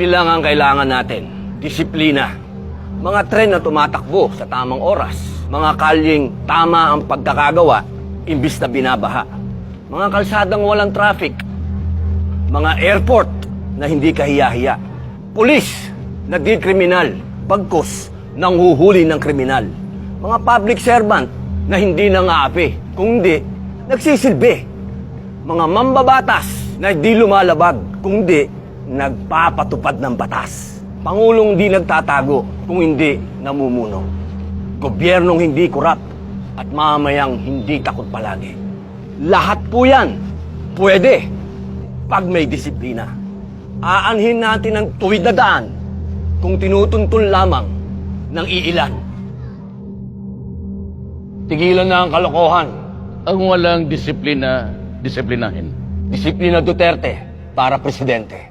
Simple lang ang kailangan natin. Disiplina. Mga tren na tumatakbo sa tamang oras. Mga kalyeng tama ang pagkakagawa, imbis na binabaha. Mga kalsadang walang traffic. Mga airport na hindi kahiya-hiya. Pulis na di kriminal, bagkus nanghuhuli ng kriminal. Mga public servant na hindi nangaapi, kundi nagsisilbi. Mga mambabatas na di lumalabag, kundi nagpapatupad ng batas. Pangulong di nagtatago kung hindi namumuno. Gobyernong hindi kurap at mamayang hindi takot palagi. Lahat po yan pwede pag may disiplina. Aanhin natin ang tuwid na daan kung tinutuntun lamang ng iilan. Tigilan na ang kalokohan. Ang walang disiplina, disiplinahin. Disiplina Duterte para presidente.